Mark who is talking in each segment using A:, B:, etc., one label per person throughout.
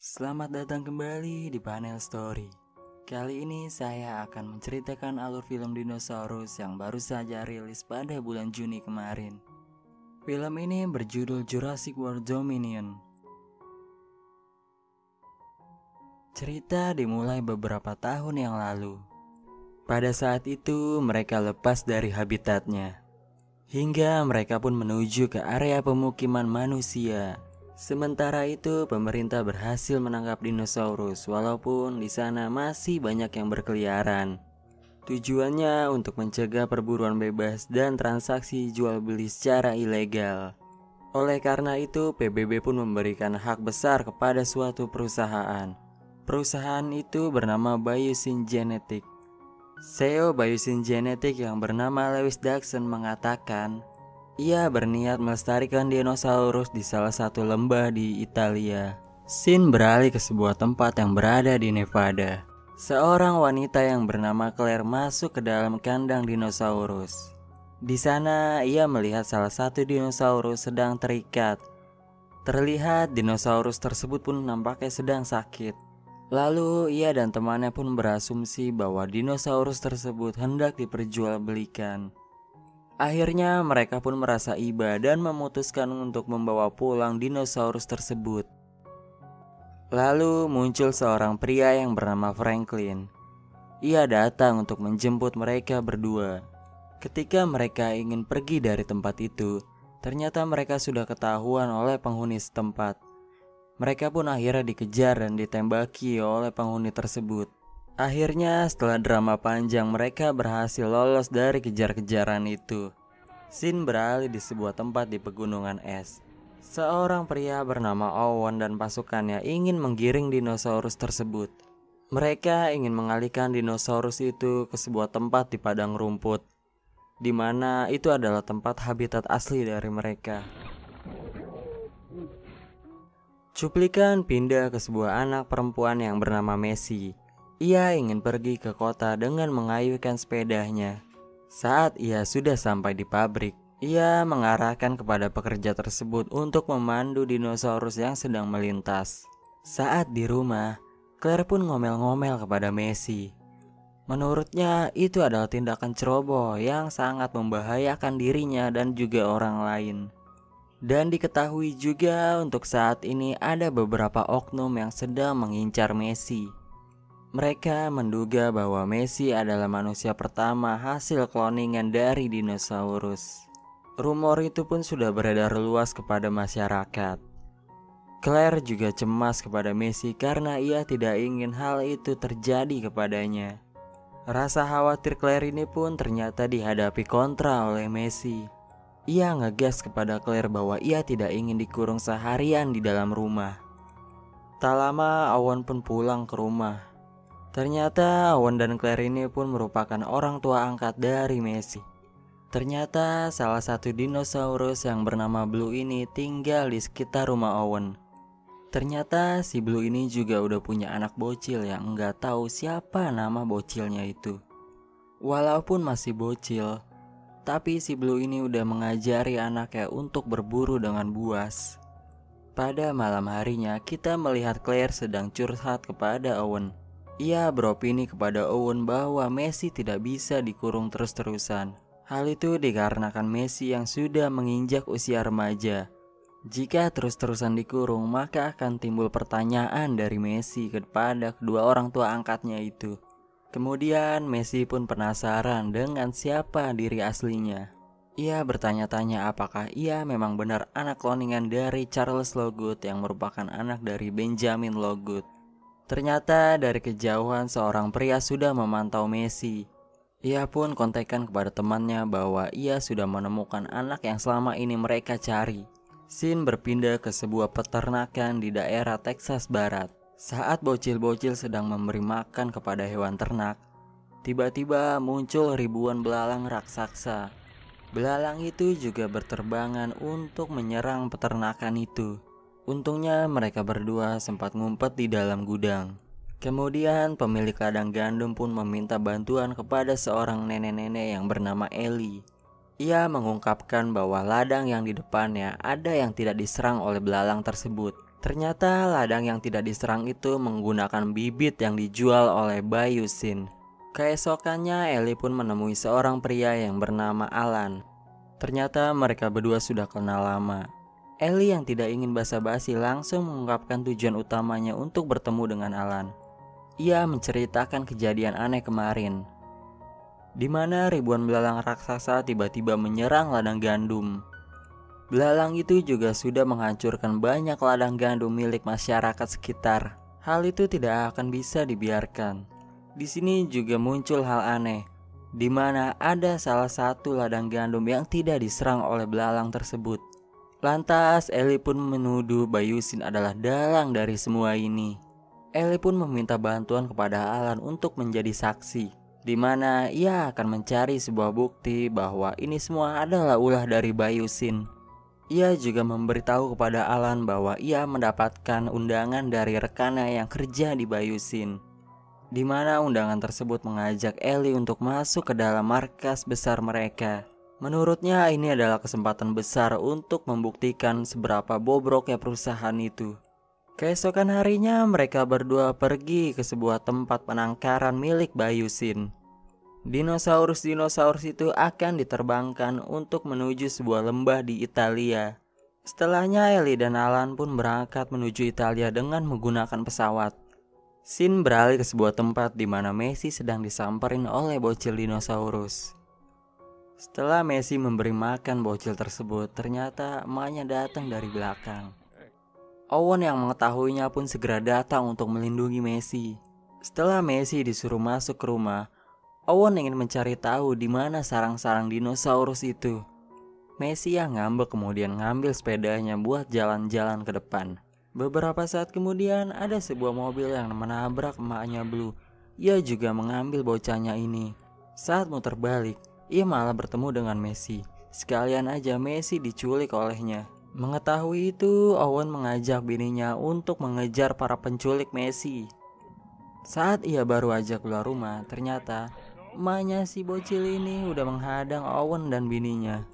A: Selamat datang kembali di Panel Story. Kali ini saya akan menceritakan alur film dinosaurus yang baru saja rilis pada bulan Juni kemarin. Film ini berjudul Jurassic World Dominion. Cerita dimulai beberapa tahun yang lalu. Pada saat itu mereka lepas dari habitatnya, hingga mereka pun menuju ke area pemukiman manusia. Sementara itu pemerintah berhasil menangkap dinosaurus walaupun di sana masih banyak yang berkeliaran. Tujuannya untuk mencegah perburuan bebas dan transaksi jual beli secara ilegal. Oleh karena itu PBB pun memberikan hak besar kepada suatu perusahaan. Perusahaan itu bernama Biosyn Genetics. CEO Biosyn Genetics yang bernama Lewis Dawson mengatakan ia berniat melestarikan dinosaurus di salah satu lembah di Italia. Sin beralih ke sebuah tempat yang berada di Nevada. Seorang wanita yang bernama Claire masuk ke dalam kandang dinosaurus. Di sana ia melihat salah satu dinosaurus sedang terikat. Terlihat dinosaurus tersebut pun nampaknya sedang sakit. Lalu ia dan temannya pun berasumsi bahwa dinosaurus tersebut hendak diperjualbelikan. Akhirnya mereka pun merasa iba dan memutuskan untuk membawa pulang dinosaurus tersebut. Lalu muncul seorang pria yang bernama Franklin. Ia datang untuk menjemput mereka berdua. Ketika mereka ingin pergi dari tempat itu, ternyata mereka sudah ketahuan oleh penghuni setempat. Mereka pun akhirnya dikejar dan ditembaki oleh penghuni tersebut. Akhirnya setelah drama panjang mereka berhasil lolos dari kejar-kejaran itu. Sin beralih di sebuah tempat di pegunungan es. Seorang pria bernama Owen dan pasukannya ingin menggiring dinosaurus tersebut. Mereka ingin mengalihkan dinosaurus itu ke sebuah tempat di padang rumput, di mana itu adalah tempat habitat asli dari mereka. Cuplikan pindah ke sebuah anak perempuan yang bernama Messi. Ia ingin pergi ke kota dengan mengayuhkan sepedanya. Saat ia sudah sampai di pabrik, ia mengarahkan kepada pekerja tersebut untuk memandu dinosaurus yang sedang melintas. Saat di rumah, Claire pun ngomel-ngomel kepada Messi. Menurutnya itu adalah tindakan ceroboh yang sangat membahayakan dirinya dan juga orang lain. Dan diketahui juga untuk saat ini ada beberapa oknum yang sedang mengincar Messi. Mereka menduga bahwa Messi adalah manusia pertama hasil kloningan dari dinosaurus. Rumor itu pun sudah beredar luas kepada masyarakat. Claire juga cemas kepada Messi karena ia tidak ingin hal itu terjadi kepadanya. Rasa khawatir Claire ini pun ternyata dihadapi kontra oleh Messi. Ia ngegas kepada Claire bahwa ia tidak ingin dikurung seharian di dalam rumah. Tak lama Owen pun pulang ke rumah. Ternyata Owen dan Claire ini pun merupakan orang tua angkat dari Messi. Ternyata salah satu dinosaurus yang bernama Blue ini tinggal di sekitar rumah Owen. Ternyata si Blue ini juga udah punya anak bocil yang nggak tahu siapa nama bocilnya itu. Walaupun masih bocil, tapi si Blue ini udah mengajari anaknya untuk berburu dengan buas. Pada malam harinya kita melihat Claire sedang curhat kepada Owen. Ia beropini kepada Owen bahwa Messi tidak bisa dikurung terus-terusan. Hal itu dikarenakan Messi yang sudah menginjak usia remaja. Jika terus-terusan dikurung, maka akan timbul pertanyaan dari Messi kepada kedua orang tua angkatnya itu. Kemudian Messi pun penasaran dengan siapa diri aslinya. Ia bertanya-tanya apakah ia memang benar anak kloningan dari Charles Lockwood yang merupakan anak dari Benjamin Lockwood. Ternyata dari kejauhan seorang pria sudah memantau Messi. Ia pun kontakkan kepada temannya bahwa ia sudah menemukan anak yang selama ini mereka cari. Sin berpindah ke sebuah peternakan di daerah Texas Barat. Saat bocil-bocil sedang memberi makan kepada hewan ternak, tiba-tiba muncul ribuan belalang raksasa. Belalang itu juga berterbangan untuk menyerang peternakan itu. Untungnya mereka berdua sempat ngumpet di dalam gudang. Kemudian pemilik ladang gandum pun meminta bantuan kepada seorang nenek-nenek yang bernama Ellie. Ia mengungkapkan bahwa ladang yang di depannya ada yang tidak diserang oleh belalang tersebut. Ternyata ladang yang tidak diserang itu menggunakan bibit yang dijual oleh Bayu Shin. Keesokannya Ellie pun menemui seorang pria yang bernama Alan. Ternyata mereka berdua sudah kenal lama. Ellie yang tidak ingin basa-basi langsung mengungkapkan tujuan utamanya untuk bertemu dengan Alan. Ia menceritakan kejadian aneh kemarin, di mana ribuan belalang raksasa tiba-tiba menyerang ladang gandum. Belalang itu juga sudah menghancurkan banyak ladang gandum milik masyarakat sekitar. Hal itu tidak akan bisa dibiarkan. Di sini juga muncul hal aneh, di mana ada salah satu ladang gandum yang tidak diserang oleh belalang tersebut. Lantas Ellie pun menuduh Bayu Shin adalah dalang dari semua ini. Ellie pun meminta bantuan kepada Alan untuk menjadi saksi, di mana ia akan mencari sebuah bukti bahwa ini semua adalah ulah dari Bayu Shin. Ia juga memberitahu kepada Alan bahwa ia mendapatkan undangan dari rekannya yang kerja di Bayu Shin, di mana undangan tersebut mengajak Ellie untuk masuk ke dalam markas besar mereka. Menurutnya ini adalah kesempatan besar untuk membuktikan seberapa bobroknya perusahaan itu. Keesokan harinya mereka berdua pergi ke sebuah tempat penangkaran milik Bayu Shin. Dinosaurus-dinosaurus itu akan diterbangkan untuk menuju sebuah lembah di Italia. Setelahnya Ellie dan Alan pun berangkat menuju Italia dengan menggunakan pesawat. Shin beralih ke sebuah tempat di mana Messi sedang disamperin oleh bocil dinosaurus. Setelah Messi memberi makan bocil tersebut, ternyata emaknya datang dari belakang. Owen yang mengetahuinya pun segera datang untuk melindungi Messi. Setelah Messi disuruh masuk ke rumah, Owen ingin mencari tahu di mana sarang-sarang dinosaurus itu. Messi yang ngambek kemudian ngambil sepedanya buat jalan-jalan ke depan. Beberapa saat kemudian ada sebuah mobil yang menabrak emaknya Blue. Ia juga mengambil bocahnya ini. Saat muter balik, ia malah bertemu dengan Messi. Sekalian aja Messi diculik olehnya. Mengetahui itu, Owen mengajak bininya untuk mengejar para penculik Messi. Saat ia baru aja keluar rumah, ternyata emaknya si bocil ini udah menghadang Owen dan bininya.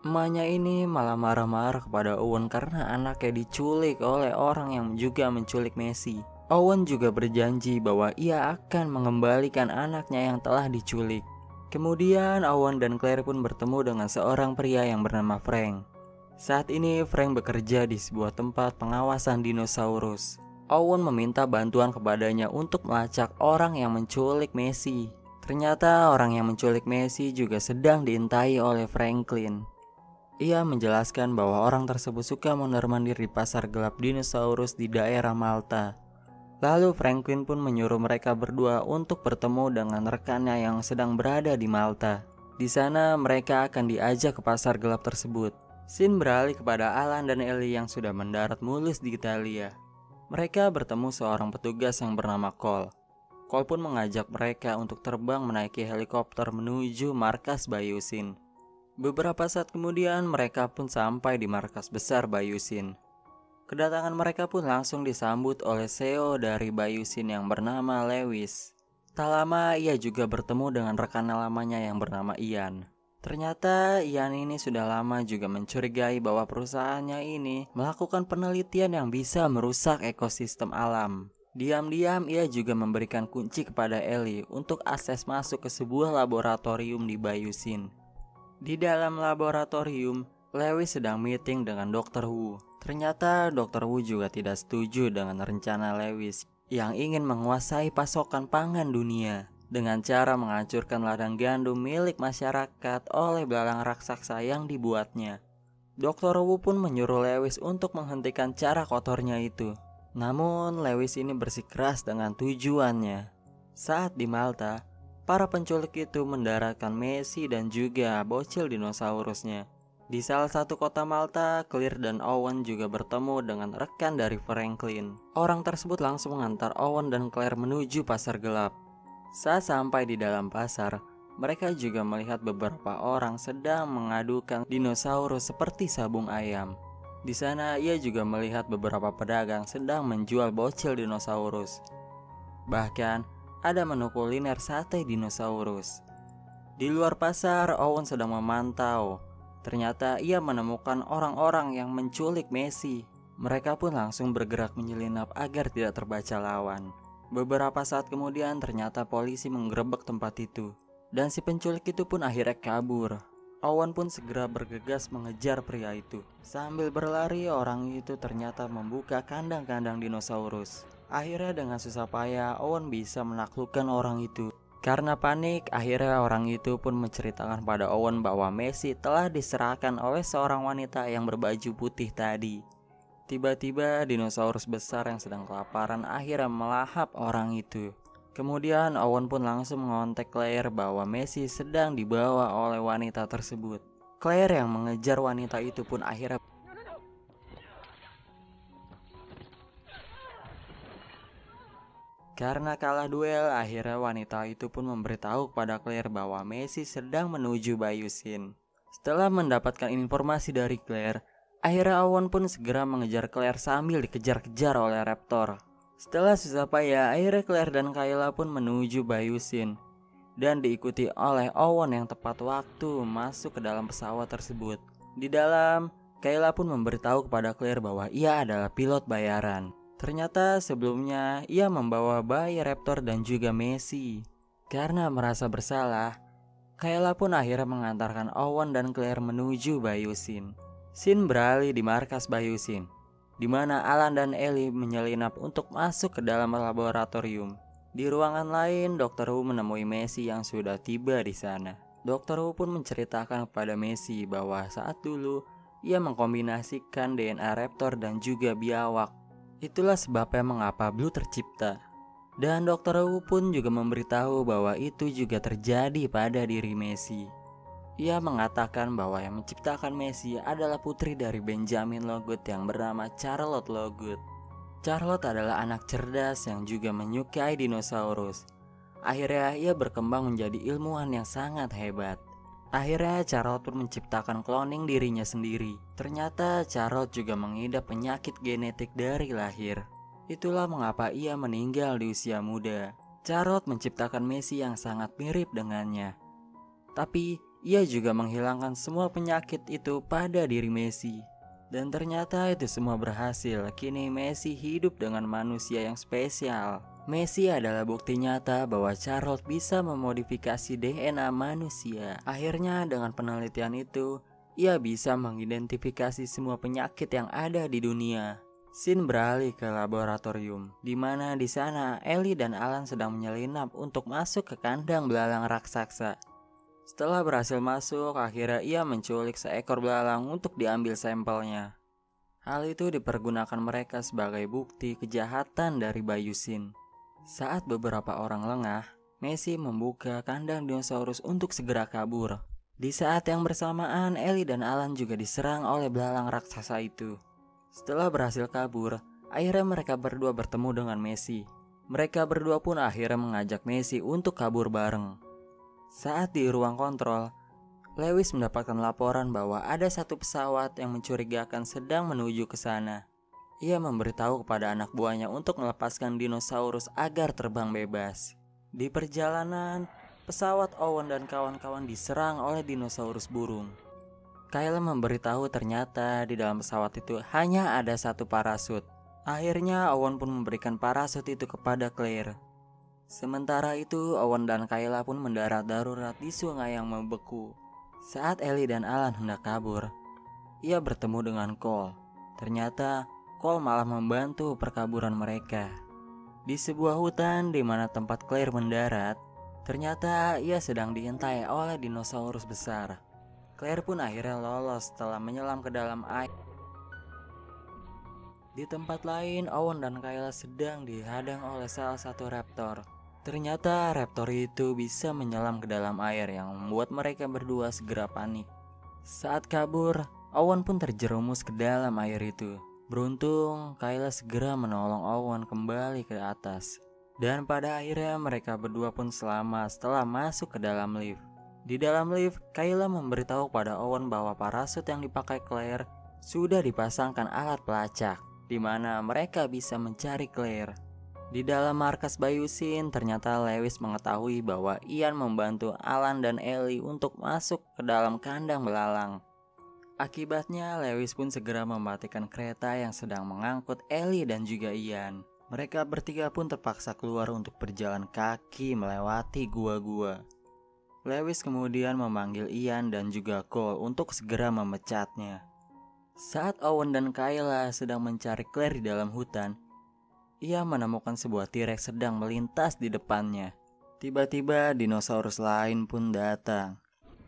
A: Emaknya ini malah marah-marah kepada Owen karena anaknya diculik oleh orang yang juga menculik Messi. Owen juga berjanji bahwa ia akan mengembalikan anaknya yang telah diculik. Kemudian Owen dan Claire pun bertemu dengan seorang pria yang bernama Frank. Saat ini Frank bekerja di sebuah tempat pengawasan dinosaurus. Owen meminta bantuan kepadanya untuk melacak orang yang menculik Messi. Ternyata orang yang menculik Messi juga sedang diintai oleh Franklin. Ia menjelaskan bahwa orang tersebut suka mondar-mandir di pasar gelap dinosaurus di daerah Malta. Lalu Franklin pun menyuruh mereka berdua untuk bertemu dengan rekannya yang sedang berada di Malta. Di sana mereka akan diajak ke pasar gelap tersebut. Shin beralih kepada Alan dan Ellie yang sudah mendarat mulus di Italia. Mereka bertemu seorang petugas yang bernama Cole. Cole pun mengajak mereka untuk terbang menaiki helikopter menuju markas Bayu Shin. Beberapa saat kemudian mereka pun sampai di markas besar Bayu Shin. Kedatangan mereka pun langsung disambut oleh CEO dari Bayu Shin yang bernama Lewis. Tak lama ia juga bertemu dengan rekan lamanya yang bernama Ian. Ternyata Ian ini sudah lama juga mencurigai bahwa perusahaannya ini melakukan penelitian yang bisa merusak ekosistem alam. Diam-diam ia juga memberikan kunci kepada Ellie untuk akses masuk ke sebuah laboratorium di Bayu Shin. Di dalam laboratorium, Lewis sedang meeting dengan Dr. Wu. Ternyata Dr. Wu juga tidak setuju dengan rencana Lewis yang ingin menguasai pasokan pangan dunia dengan cara menghancurkan ladang gandum milik masyarakat oleh belalang raksasa yang dibuatnya. Dr. Wu pun menyuruh Lewis untuk menghentikan cara kotornya itu. Namun Lewis ini bersikeras dengan tujuannya. Saat di Malta, para penculik itu mendaratkan Messi dan juga bocil dinosaurusnya. Di salah satu kota Malta, Claire dan Owen juga bertemu dengan rekan dari Franklin. Orang tersebut langsung mengantar Owen dan Claire menuju pasar gelap. Saat sampai di dalam pasar, mereka juga melihat beberapa orang sedang mengadukan dinosaurus seperti sabung ayam. Di sana ia juga melihat beberapa pedagang sedang menjual bocil dinosaurus. Bahkan ada menu kuliner sate dinosaurus. Di luar pasar, Owen sedang memantau. Ternyata ia menemukan orang-orang yang menculik Messi. Mereka pun langsung bergerak menyelinap agar tidak terbaca lawan. Beberapa saat kemudian ternyata polisi menggerebek tempat itu, dan si penculik itu pun akhirnya kabur. Owen pun segera bergegas mengejar pria itu. Sambil berlari, orang itu ternyata membuka kandang-kandang dinosaurus. Akhirnya dengan susah payah Owen bisa menaklukkan orang itu. Karena panik, akhirnya orang itu pun menceritakan pada Owen bahwa Messi telah diserahkan oleh seorang wanita yang berbaju putih tadi. Tiba-tiba dinosaurus besar yang sedang kelaparan akhirnya melahap orang itu. Kemudian Owen pun langsung mengontak Claire bahwa Messi sedang dibawa oleh wanita tersebut. Claire yang mengejar wanita itu pun akhirnya karena kalah duel, akhirnya wanita itu pun memberitahu kepada Claire bahwa Messi sedang menuju Bayusin. Setelah mendapatkan informasi dari Claire, akhirnya Owen pun segera mengejar Claire sambil dikejar-kejar oleh Raptor. Setelah susah payah, akhirnya Claire dan Kayla pun menuju Bayusin dan diikuti oleh Owen yang tepat waktu masuk ke dalam pesawat tersebut. Di dalam, Kayla pun memberitahu kepada Claire bahwa ia adalah pilot bayaran. Ternyata sebelumnya ia membawa bayi Raptor dan juga Messi. Karena merasa bersalah, Kayla pun akhirnya mengantarkan Owen dan Claire menuju Bayusin. Scene beralih di markas Bayusin, di mana Alan dan Ellie menyelinap untuk masuk ke dalam laboratorium. Di ruangan lain, Dr. Who menemui Messi yang sudah tiba di sana. Dr. Who pun menceritakan kepada Messi bahwa saat dulu ia mengkombinasikan DNA Raptor dan juga biawak. Itulah sebabnya mengapa Blue tercipta. Dan Dr. Who pun juga memberitahu bahwa itu juga terjadi pada diri Messi. Ia mengatakan bahwa yang menciptakan Messi adalah putri dari Benjamin Lockwood yang bernama Charlotte Lockwood. Charlotte adalah anak cerdas yang juga menyukai dinosaurus. Akhirnya ia berkembang menjadi ilmuwan yang sangat hebat. Akhirnya Charlotte pun menciptakan cloning dirinya sendiri. Ternyata Charlotte juga mengidap penyakit genetik dari lahir. Itulah mengapa ia meninggal di usia muda. Charlotte menciptakan Messi yang sangat mirip dengannya. Tapi ia juga menghilangkan semua penyakit itu pada diri Messi. Dan ternyata itu semua berhasil. Kini Messi hidup dengan manusia yang spesial. Messi adalah bukti nyata bahwa Charlotte bisa memodifikasi DNA manusia. Akhirnya dengan penelitian itu, ia bisa mengidentifikasi semua penyakit yang ada di dunia. Scene beralih ke laboratorium, di mana di sana Ellie dan Alan sedang menyelinap untuk masuk ke kandang belalang raksasa. Setelah berhasil masuk, akhirnya ia menculik seekor belalang untuk diambil sampelnya. Hal itu dipergunakan mereka sebagai bukti kejahatan dari Bayusin. Saat beberapa orang lengah, Messi membuka kandang dinosaurus untuk segera kabur. Di saat yang bersamaan, Ellie dan Alan juga diserang oleh belalang raksasa itu. Setelah berhasil kabur, akhirnya mereka berdua bertemu dengan Messi. Mereka berdua pun akhirnya mengajak Messi untuk kabur bareng. Saat di ruang kontrol, Lewis mendapatkan laporan bahwa ada satu pesawat yang mencurigakan sedang menuju ke sana. Ia memberitahu kepada anak buahnya untuk melepaskan dinosaurus agar terbang bebas. Di perjalanan, pesawat Owen dan kawan-kawan diserang oleh dinosaurus burung. Kyle memberitahu ternyata di dalam pesawat itu hanya ada satu parasut. Akhirnya Owen pun memberikan parasut itu kepada Claire. Sementara itu Owen dan Kayla pun mendarat darurat di sungai yang membeku. Saat Ellie dan Alan hendak kabur, ia bertemu dengan Cole. Ternyata Cole malah membantu perkaburan mereka. Di sebuah hutan di mana tempat Claire mendarat, ternyata ia sedang diintai oleh dinosaurus besar. Claire pun akhirnya lolos setelah menyelam ke dalam air. Di tempat lain, Owen dan Kayla sedang dihadang oleh salah satu raptor. Ternyata raptor itu bisa menyelam ke dalam air yang membuat mereka berdua segera panik. Saat kabur, Owen pun terjerumus ke dalam air itu. Beruntung, Kayla segera menolong Owen kembali ke atas. Dan pada akhirnya mereka berdua pun selamat setelah masuk ke dalam lift. Di dalam lift, Kayla memberitahu pada Owen bahwa parasut yang dipakai Claire sudah dipasangkan alat pelacak, di mana mereka bisa mencari Claire. Di dalam markas Bayusin, ternyata Lewis mengetahui bahwa Ian membantu Alan dan Ellie untuk masuk ke dalam kandang belalang. Akibatnya, Lewis pun segera mematikan kereta yang sedang mengangkut Ellie dan juga Ian. Mereka bertiga pun terpaksa keluar untuk berjalan kaki melewati gua-gua. Lewis kemudian memanggil Ian dan juga Cole untuk segera memecatnya. Saat Owen dan Kayla sedang mencari Claire di dalam hutan, ia menemukan sebuah T-Rex sedang melintas di depannya. Tiba-tiba dinosaurus lain pun datang.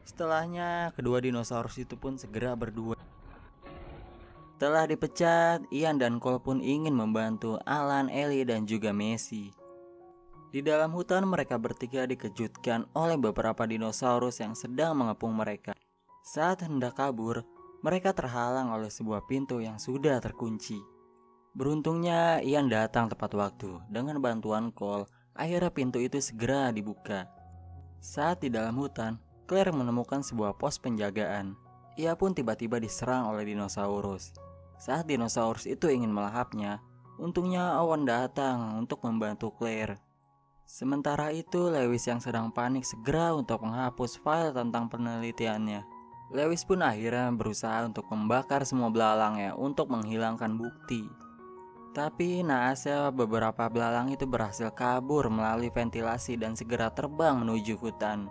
A: Setelahnya, kedua dinosaurus itu pun segera berdua. Setelah dipecat, Ian dan Cole pun ingin membantu Alan, Ellie, dan juga Messi. Di dalam hutan, mereka bertiga dikejutkan oleh beberapa dinosaurus yang sedang mengepung mereka. Saat hendak kabur, mereka terhalang oleh sebuah pintu yang sudah terkunci. Beruntungnya, Ian datang tepat waktu. Dengan bantuan Cole, akhirnya pintu itu segera dibuka. Saat di dalam hutan, Claire menemukan sebuah pos penjagaan. Ia pun tiba-tiba diserang oleh dinosaurus. Saat dinosaurus itu ingin melahapnya, untungnya Owen datang untuk membantu Claire. Sementara itu, Lewis yang sedang panik segera untuk menghapus file tentang penelitiannya. Lewis pun akhirnya berusaha untuk membakar semua belalangnya untuk menghilangkan bukti. Tapi naasnya beberapa belalang itu berhasil kabur melalui ventilasi dan segera terbang menuju hutan.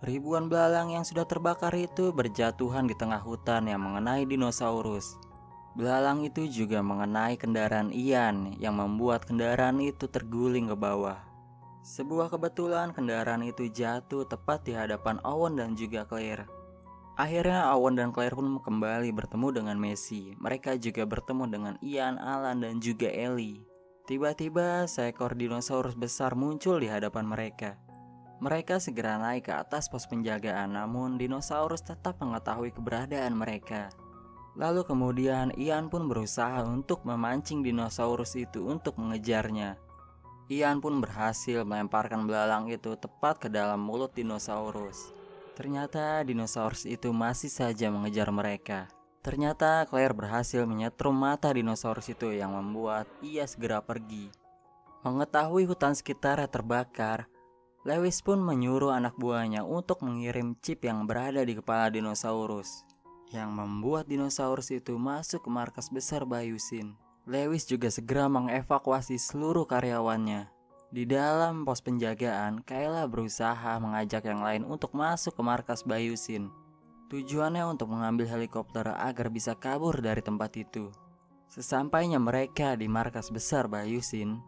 A: Ribuan belalang yang sudah terbakar itu berjatuhan di tengah hutan yang mengenai dinosaurus. Belalang itu juga mengenai kendaraan Ian yang membuat kendaraan itu terguling ke bawah. Sebuah kebetulan kendaraan itu jatuh tepat di hadapan Owen dan juga Claire. Akhirnya Owen dan Claire pun kembali bertemu dengan Messi. Mereka juga bertemu dengan Ian, Alan, dan juga Ellie. Tiba-tiba seekor dinosaurus besar muncul di hadapan mereka. Mereka segera naik ke atas pos penjagaan, namun dinosaurus tetap mengetahui keberadaan mereka. Lalu kemudian Ian pun berusaha untuk memancing dinosaurus itu untuk mengejarnya. Ian pun berhasil melemparkan belalang itu tepat ke dalam mulut dinosaurus. Ternyata dinosaurus itu masih saja mengejar mereka. Ternyata Claire berhasil menyetrum mata dinosaurus itu yang membuat ia segera pergi. Mengetahui hutan sekitarnya terbakar, Lewis pun menyuruh anak buahnya untuk mengirim chip yang berada di kepala dinosaurus, yang membuat dinosaurus itu masuk ke markas besar Biosyn. Lewis juga segera mengevakuasi seluruh karyawannya. Di dalam pos penjagaan, Kayla berusaha mengajak yang lain untuk masuk ke markas Biosyn. Tujuannya untuk mengambil helikopter agar bisa kabur dari tempat itu. Sesampainya mereka di markas besar Biosyn,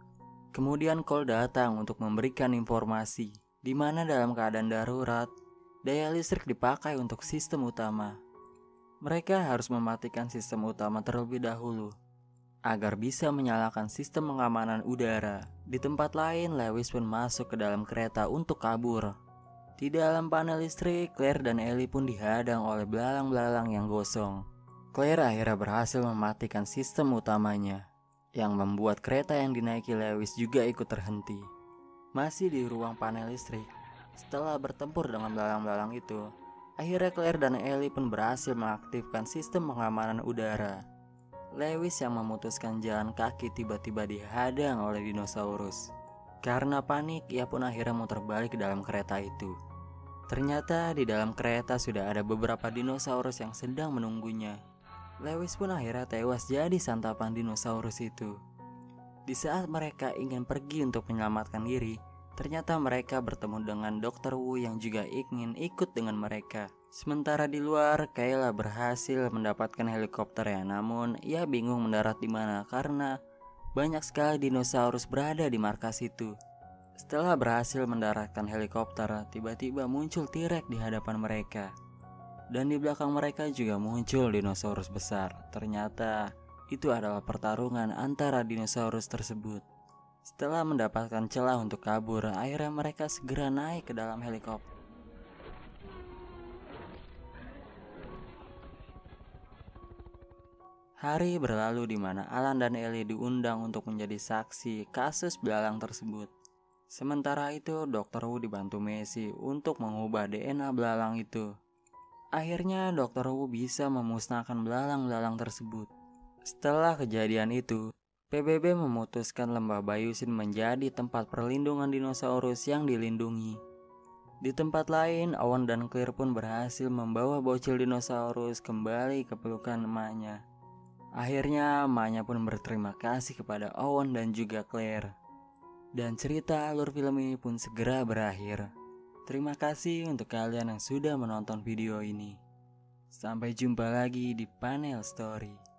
A: kemudian Cole datang untuk memberikan informasi di mana dalam keadaan darurat, daya listrik dipakai untuk sistem utama. Mereka harus mematikan sistem utama terlebih dahulu agar bisa menyalakan sistem pengamanan udara. Di tempat lain, Lewis pun masuk ke dalam kereta untuk kabur. Di dalam panel listrik, Claire dan Ellie pun dihadang oleh belalang-belalang yang gosong. Claire akhirnya berhasil mematikan sistem utamanya, yang membuat kereta yang dinaiki Lewis juga ikut terhenti. Masih di ruang panel listrik, setelah bertempur dengan belalang-belalang itu, akhirnya Claire dan Ellie pun berhasil mengaktifkan sistem pengamanan udara. Lewis yang memutuskan jalan kaki tiba-tiba dihadang oleh dinosaurus. Karena panik, ia pun akhirnya muter balik ke dalam kereta itu. Ternyata di dalam kereta sudah ada beberapa dinosaurus yang sedang menunggunya. Lewis pun akhirnya tewas jadi santapan dinosaurus itu. Di saat mereka ingin pergi untuk menyelamatkan diri, ternyata mereka bertemu dengan Dr. Wu yang juga ingin ikut dengan mereka. Sementara di luar, Kayla berhasil mendapatkan helikopternya, namun ia bingung mendarat di mana karena banyak sekali dinosaurus berada di markas itu. Setelah berhasil mendaratkan helikopter, tiba-tiba muncul T-Rex di hadapan mereka. Dan di belakang mereka juga muncul dinosaurus besar. Ternyata itu adalah pertarungan antara dinosaurus tersebut. Setelah mendapatkan celah untuk kabur, akhirnya mereka segera naik ke dalam helikopter. Hari berlalu di mana Alan dan Ellie diundang untuk menjadi saksi kasus belalang tersebut. Sementara itu, Dr. Wu dibantu Messi untuk mengubah DNA belalang itu. Akhirnya Dr. Wu bisa memusnahkan belalang-belalang tersebut. Setelah kejadian itu, PBB memutuskan lembah Biosyn menjadi tempat perlindungan dinosaurus yang dilindungi. Di tempat lain, Owen dan Claire pun berhasil membawa bocil dinosaurus kembali ke pelukan emaknya. Akhirnya, emaknya pun berterima kasih kepada Owen dan juga Claire. Dan cerita alur film ini pun segera berakhir. Terima kasih untuk kalian yang sudah menonton video ini. Sampai jumpa lagi di Panel Story.